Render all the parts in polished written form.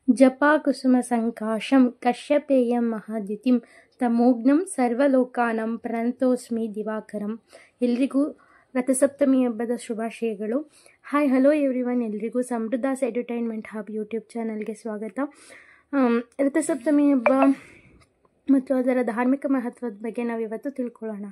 ಜಪಾಕುಸುಮಸಂಕಾಶಂ ಕಶ್ಯಪೇಯಂ ಮಹಾದ್ಯುತಿಂ ತಮೋಘ್ನಂ ಸರ್ವಲೋಕಾನಾಂ ಪ್ರಣತೋಸ್ಮಿ ದಿವಾಕರಂ. ಎಲ್ರಿಗೂ ರಥಸಪ್ತಮಿ ಹಬ್ಬದ ಶುಭಾಶಯಗಳು. ಹಾಯ್ ಹಲೋ ಎವ್ರಿವನ್, ಎಲ್ರಿಗೂ ಸಮೃದ್ಧಾಸ್ ಎಂಟರ್ಟೈನ್ಮೆಂಟ್ ಹಬ್ ಯೂಟ್ಯೂಬ್ ಚಾನಲ್ಗೆ ಸ್ವಾಗತ. ರಥಸಪ್ತಮಿ ಹಬ್ಬ ಮತ್ತು ಅದರ ಧಾರ್ಮಿಕ ಮಹತ್ವದ ಬಗ್ಗೆ ನಾವಿವತ್ತು ತಿಳ್ಕೊಳ್ಳೋಣ.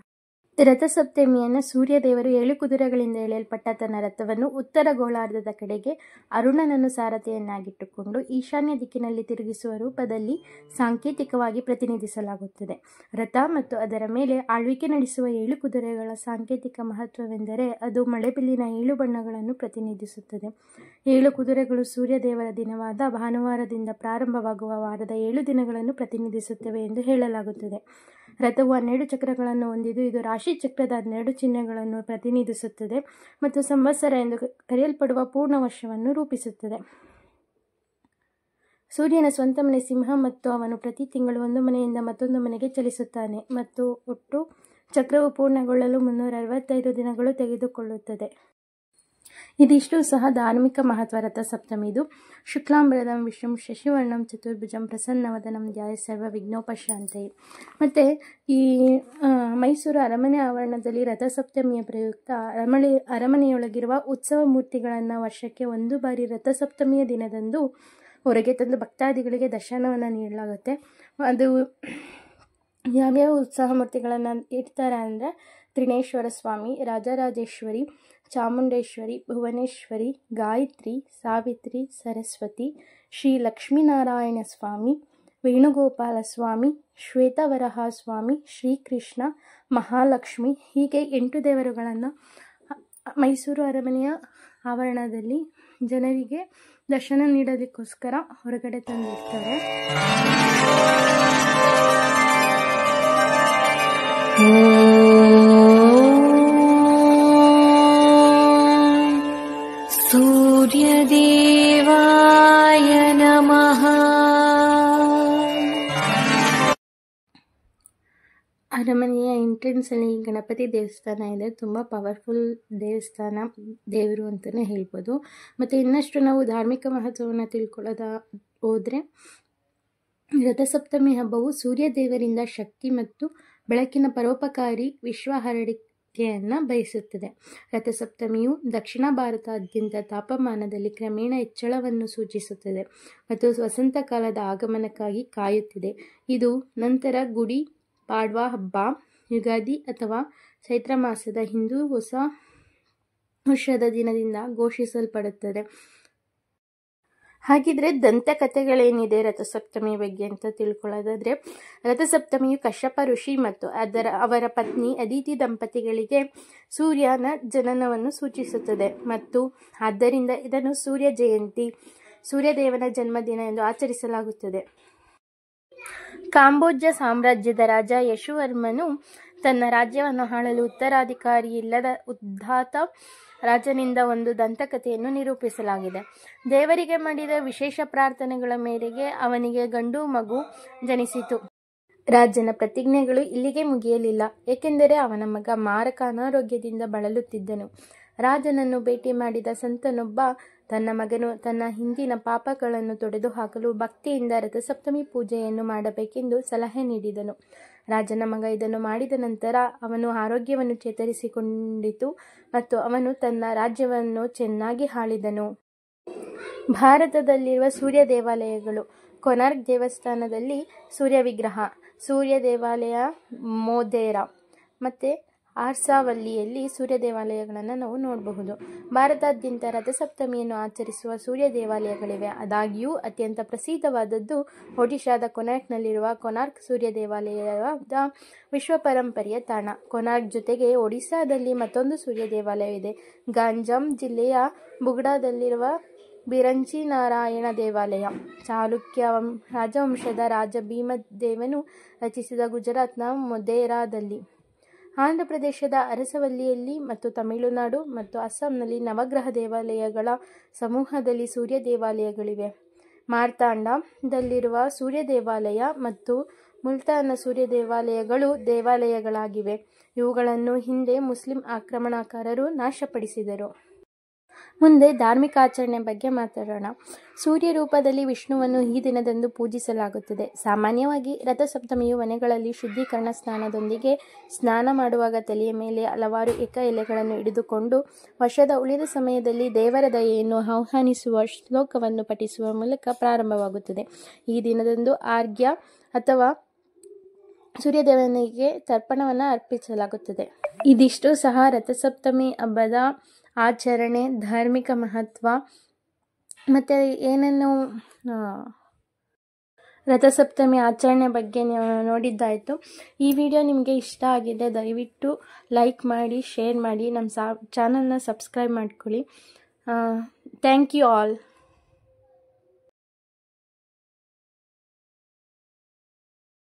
ರಥಸಪ್ತಮಿಯನ್ನು ಸೂರ್ಯದೇವರು 7 ಕುದುರೆಗಳಿಂದ ಎಳೆಯಲ್ಪಟ್ಟ ತನ್ನ ರಥವನ್ನು ಉತ್ತರ ಗೋಳಾರ್ಧದ ಕಡೆಗೆ ಅರುಣನನ್ನು ಸಾರಥಿಯನ್ನಾಗಿಟ್ಟುಕೊಂಡು ಈಶಾನ್ಯ ದಿಕ್ಕಿನಲ್ಲಿ ತಿರುಗಿಸುವ ರೂಪದಲ್ಲಿ ಸಾಂಕೇತಿಕವಾಗಿ ಪ್ರತಿನಿಧಿಸಲಾಗುತ್ತದೆ. ರಥ ಮತ್ತು ಅದರ ಮೇಲೆ ಆಳ್ವಿಕೆ ನಡೆಸುವ 7 ಕುದುರೆಗಳ ಸಾಂಕೇತಿಕ ಮಹತ್ವವೆಂದರೆ ಅದು ಮಳೆಬಿಲ್ಲಿನ 7 ಬಣ್ಣಗಳನ್ನು ಪ್ರತಿನಿಧಿಸುತ್ತದೆ. 7 ಕುದುರೆಗಳು ಸೂರ್ಯದೇವರ ದಿನವಾದ ಭಾನುವಾರದಿಂದ ಪ್ರಾರಂಭವಾಗುವ ವಾರದ 7 ದಿನಗಳನ್ನು ಪ್ರತಿನಿಧಿಸುತ್ತವೆ ಎಂದು ಹೇಳಲಾಗುತ್ತದೆ. ರಥವು 12 ಚಕ್ರಗಳನ್ನು ಹೊಂದಿದ್ದು ಇದು ರಾಶಿ ಚಕ್ರದ 12 ಚಿಹ್ನೆಗಳನ್ನು ಪ್ರತಿನಿಧಿಸುತ್ತದೆ ಮತ್ತು ಸಂವತ್ಸರ ಎಂದು ಕರೆಯಲ್ಪಡುವ ಪೂರ್ಣ ವರ್ಷವನ್ನು ರೂಪಿಸುತ್ತದೆ. ಸೂರ್ಯನ ಸ್ವಂತ ಮನೆ ಸಿಂಹ ಮತ್ತು ಅವನು ಪ್ರತಿ ತಿಂಗಳು ಒಂದು ಮನೆಯಿಂದ ಮತ್ತೊಂದು ಮನೆಗೆ ಚಲಿಸುತ್ತಾನೆ ಮತ್ತು ಒಟ್ಟು ಚಕ್ರವು ಪೂರ್ಣಗೊಳ್ಳಲು 365 ದಿನಗಳು ತೆಗೆದುಕೊಳ್ಳುತ್ತದೆ. ಇದಿಷ್ಟು ಸಹ ಧಾರ್ಮಿಕ ಮಹತ್ವ ರಥಸಪ್ತಮಿದು. ಶುಕ್ಲಾಂಬರದಂ ವಿಷ್ಣುಂ ಶಶಿವರ್ಣಂ ಚತುರ್ಭುಜಂ ಪ್ರಸನ್ನವದನಂ ಧ್ಯಾಯೇತ್ ಸರ್ವ ವಿಘ್ನೋಪಶಾಂತಯೇ. ಮತ್ತು ಈ ಮೈಸೂರು ಅರಮನೆ ಆವರಣದಲ್ಲಿ ರಥಸಪ್ತಮಿಯ ಪ್ರಯುಕ್ತ ಅರಮನೆಯೊಳಗಿರುವ ಉತ್ಸವ ಮೂರ್ತಿಗಳನ್ನು ವರ್ಷಕ್ಕೆ 1 ಬಾರಿ ರಥಸಪ್ತಮಿಯ ದಿನದಂದು ಹೊರಗೆ ತಂದು ಭಕ್ತಾದಿಗಳಿಗೆ ದರ್ಶನವನ್ನು ನೀಡಲಾಗುತ್ತೆ. ಅದು ಯಾವ್ಯಾವ ಉತ್ಸವ ಮೂರ್ತಿಗಳನ್ನು ಇಡ್ತಾರೆ ಅಂದರೆ ತ್ರಿನೇಶ್ವರ ಸ್ವಾಮಿ, ರಾಜರಾಜೇಶ್ವರಿ, ಚಾಮುಂಡೇಶ್ವರಿ, ಭುವನೇಶ್ವರಿ, ಗಾಯತ್ರಿ, ಸಾವಿತ್ರಿ, ಸರಸ್ವತಿ, ಶ್ರೀ ಲಕ್ಷ್ಮೀನಾರಾಯಣ ಸ್ವಾಮಿ, ವೇಣುಗೋಪಾಲ ಸ್ವಾಮಿ, ಶ್ವೇತವರಹ ಸ್ವಾಮಿ, ಶ್ರೀಕೃಷ್ಣ, ಮಹಾಲಕ್ಷ್ಮಿ, ಹೀಗೆ 8 ದೇವರುಗಳನ್ನು ಮೈಸೂರು ಅರಮನೆಯ ಆವರಣದಲ್ಲಿ ಜನರಿಗೆ ದರ್ಶನ ನೀಡೋದಕ್ಕೋಸ್ಕರ ಹೊರಗಡೆ ತಂದಿರ್ತಾರೆ. ಸೂರ್ಯದೇವಾಯ ನಮಃ. ಅರಮನೆಯ ಎಂಟ್ರೆನ್ಸಲ್ಲಿ ಗಣಪತಿ ದೇವಸ್ಥಾನ ಇದೆ. ತುಂಬ ಪವರ್ಫುಲ್ ದೇವಸ್ಥಾನ, ದೇವರು ಅಂತಲೇ ಹೇಳ್ಬೋದು. ಮತ್ತು ಇನ್ನಷ್ಟು ನಾವು ಧಾರ್ಮಿಕ ಮಹತ್ವವನ್ನು ತಿಳ್ಕೊಳ್ಳೋದ ಹೋದರೆ ರಥಸಪ್ತಮಿ ಹಬ್ಬವು ಸೂರ್ಯದೇವರಿಂದ ಶಕ್ತಿ ಮತ್ತು ಬೆಳಕಿನ ಪರೋಪಕಾರಿ ವಿಶ್ವ ಹರಡಿಕೆಯನ್ನು ಬಯಸುತ್ತದೆ. ರಥಸಪ್ತಮಿಯು ದಕ್ಷಿಣ ಭಾರತಾದ್ಯಂತ ತಾಪಮಾನದಲ್ಲಿ ಕ್ರಮೇಣ ಹೆಚ್ಚಳವನ್ನು ಸೂಚಿಸುತ್ತದೆ ಮತ್ತು ವಸಂತ ಕಾಲದ ಆಗಮನಕ್ಕಾಗಿ ಕಾಯುತ್ತಿದೆ. ಇದು ನಂತರ ಗುಡಿ ಪಾಡ್ವಾ ಹಬ್ಬ, ಯುಗಾದಿ ಅಥವಾ ಚೈತ್ರ ಮಾಸದ ಹಿಂದೂ ಹೊಸ ವರ್ಷದ ದಿನದಿಂದ ಘೋಷಿಸಲ್ಪಡುತ್ತದೆ. ಹಾಗಿದ್ರೆ ದಂತಕಥೆಗಳೇನಿದೆ ರಥಸಪ್ತಮಿ ಬಗ್ಗೆ ಅಂತ ತಿಳ್ಕೊಳ್ಳೋದಾದ್ರೆ, ರಥಸಪ್ತಮಿಯು ಕಶ್ಯಪ ಋಷಿ ಮತ್ತು ಅವರ ಪತ್ನಿ ಅದಿತಿ ದಂಪತಿಗಳಿಗೆ ಸೂರ್ಯನ ಜನನವನ್ನು ಸೂಚಿಸುತ್ತದೆ ಮತ್ತು ಆದ್ದರಿಂದ ಇದನ್ನು ಸೂರ್ಯ ಜಯಂತಿ, ಸೂರ್ಯದೇವನ ಜನ್ಮದಿನ ಎಂದು ಆಚರಿಸಲಾಗುತ್ತದೆ. ಕಾಂಬೋಜ ಸಾಮ್ರಾಜ್ಯದ ರಾಜ ಯಶುವರ್ಮನು ತನ್ನ ರಾಜ್ಯವನ್ನು ಆಳಲು ಉತ್ತರಾಧಿಕಾರಿಯಿಲ್ಲದ ಉದಾತ್ತ ರಾಜನಿಂದ ಒಂದು ದಂತಕಥೆಯನ್ನು ನಿರೂಪಿಸಲಾಗಿದೆ. ದೇವರಿಗೆ ಮಾಡಿದ ವಿಶೇಷ ಪ್ರಾರ್ಥನೆಗಳ ಮೇರೆಗೆ ಅವನಿಗೆ ಗಂಡು ಮಗು ಜನಿಸಿತು. ರಾಜನ ಪ್ರತಿಜ್ಞೆಗಳು ಇಲ್ಲಿಗೆ ಮುಗಿಯಲಿಲ್ಲ, ಏಕೆಂದರೆ ಅವನ ಮಗ ಮಾರಕ ಅನಾರೋಗ್ಯದಿಂದ ಬಳಲುತ್ತಿದ್ದನು. ರಾಜನನ್ನು ಭೇಟಿ ಮಾಡಿದ ಸಂತನೊಬ್ಬ ತನ್ನ ಮಗನು ತನ್ನ ಹಿಂದಿನ ಪಾಪಗಳನ್ನು ತೊಡೆದು ಹಾಕಲು ಭಕ್ತಿಯಿಂದ ರಥಸಪ್ತಮಿ ಪೂಜೆಯನ್ನು ಮಾಡಬೇಕೆಂದು ಸಲಹೆ ನೀಡಿದನು. ರಾಜನ ಮಗ ಇದನ್ನು ಮಾಡಿದ ನಂತರ ಅವನು ಆರೋಗ್ಯವನ್ನು ಚೇತರಿಸಿಕೊಂಡಿತು ಮತ್ತು ಅವನು ತನ್ನ ರಾಜ್ಯವನ್ನು ಚೆನ್ನಾಗಿ ಆಳಿದನು. ಭಾರತದಲ್ಲಿರುವ ಸೂರ್ಯ ದೇವಾಲಯಗಳು. ಕೊನಾರ್ಕ್ ದೇವಸ್ಥಾನದಲ್ಲಿ ಸೂರ್ಯ ವಿಗ್ರಹ, ಸೂರ್ಯ ದೇವಾಲಯ ಮೊಧೇರಾ ಮತ್ತು ಆರ್ಸಾವಲ್ಲಿಯಲ್ಲಿ ಸೂರ್ಯ ದೇವಾಲಯಗಳನ್ನು ನಾವು ನೋಡಬಹುದು. ಭಾರತಾದ್ಯಂತ ರಥಸಪ್ತಮಿಯನ್ನು ಆಚರಿಸುವ ಸೂರ್ಯ ದೇವಾಲಯಗಳಿವೆ. ಆದಾಗ್ಯೂ ಅತ್ಯಂತ ಪ್ರಸಿದ್ಧವಾದದ್ದು ಒಡಿಶಾದ ಕೊನಾರ್ಕ್ನಲ್ಲಿರುವ ಕೊನಾರ್ಕ್ ಸೂರ್ಯ ದೇವಾಲಯದ ವಿಶ್ವ ಪರಂಪರೆಯ ತಾಣ. ಕೊನಾರ್ಕ್ ಜೊತೆಗೆ ಒಡಿಶಾದಲ್ಲಿ ಮತ್ತೊಂದು ಸೂರ್ಯ ದೇವಾಲಯವಿದೆ. ಗಂಜಾಂ ಜಿಲ್ಲೆಯ ಬುಗ್ಡಾದಲ್ಲಿರುವ ಬಿರಂಚಿ ನಾರಾಯಣ ದೇವಾಲಯ ಚಾಲುಕ್ಯ ರಾಜವಂಶದ ರಾಜ ಭೀಮದೇವನು ರಚಿಸಿದ ಗುಜರಾತ್ನ ಮೊಧೇರಾದಲ್ಲಿ. ಆಂಧ್ರಪ್ರದೇಶದ ಅರಸವಲ್ಲಿಯಲ್ಲಿ ಮತ್ತು ತಮಿಳುನಾಡು ಮತ್ತು ಅಸ್ಸಾಂನಲ್ಲಿ ನವಗ್ರಹ ದೇವಾಲಯಗಳ ಸಮೂಹದಲ್ಲಿ ಸೂರ್ಯ ದೇವಾಲಯಗಳಿವೆ. ಮಾರ್ತಾಂಡದಲ್ಲಿರುವ ಸೂರ್ಯ ದೇವಾಲಯ ಮತ್ತು ಮುಲ್ತಾನ್ನ ಸೂರ್ಯ ದೇವಾಲಯಗಳು ದೇವಾಲಯಗಳಾಗಿವೆ. ಇವುಗಳನ್ನು ಹಿಂದೆ ಮುಸ್ಲಿಂ ಆಕ್ರಮಣಕಾರರು ನಾಶಪಡಿಸಿದರು. ಮುಂದೆ ಧಾರ್ಮಿಕ ಆಚರಣೆ ಬಗ್ಗೆ ಮಾತಾಡೋಣ. ಸೂರ್ಯ ರೂಪದಲ್ಲಿ ವಿಷ್ಣುವನ್ನು ಈ ದಿನದಂದು ಪೂಜಿಸಲಾಗುತ್ತದೆ. ಸಾಮಾನ್ಯವಾಗಿ ರಥಸಪ್ತಮಿಯು ಮನೆಗಳಲ್ಲಿ ಶುದ್ಧೀಕರಣ ಸ್ನಾನದೊಂದಿಗೆ ಸ್ನಾನ ಮಾಡುವಾಗ ತಲೆಯ ಮೇಲೆ ಹಲವಾರು ಏಕ ಎಲೆಗಳನ್ನು ಹಿಡಿದುಕೊಂಡು ವರ್ಷದ ಉಳಿದ ಸಮಯದಲ್ಲಿ ದೇವರ ದಯೆಯನ್ನು ಆಹ್ವಾನಿಸುವ ಶ್ಲೋಕವನ್ನು ಪಠಿಸುವ ಮೂಲಕ ಪ್ರಾರಂಭವಾಗುತ್ತದೆ. ಈ ದಿನದಂದು ಅರ್ಘ್ಯ ಅಥವಾ ಸೂರ್ಯದೇವನಿಗೆ ತರ್ಪಣವನ್ನು ಅರ್ಪಿಸಲಾಗುತ್ತದೆ. ಇದಿಷ್ಟು ಸಹ ರಥಸಪ್ತಮಿ ಹಬ್ಬದ ಆಚರಣೆ, ಧಾರ್ಮಿಕ ಮಹತ್ವ ಮತ್ತು ಏನನ್ನು ರಥಸಪ್ತಮಿ ಆಚರಣೆ ಬಗ್ಗೆ ನೋಡಿದ್ದಾಯಿತು. ಈ ವಿಡಿಯೋ ನಿಮಗೆ ಇಷ್ಟ ಆಗಿದೆ, ದಯವಿಟ್ಟು ಲೈಕ್ ಮಾಡಿ, ಶೇರ್ ಮಾಡಿ, ನಮ್ಮ ಚಾನಲ್ನ ಸಬ್ಸ್ಕ್ರೈಬ್ ಮಾಡ್ಕೊಳ್ಳಿ. Thank you all.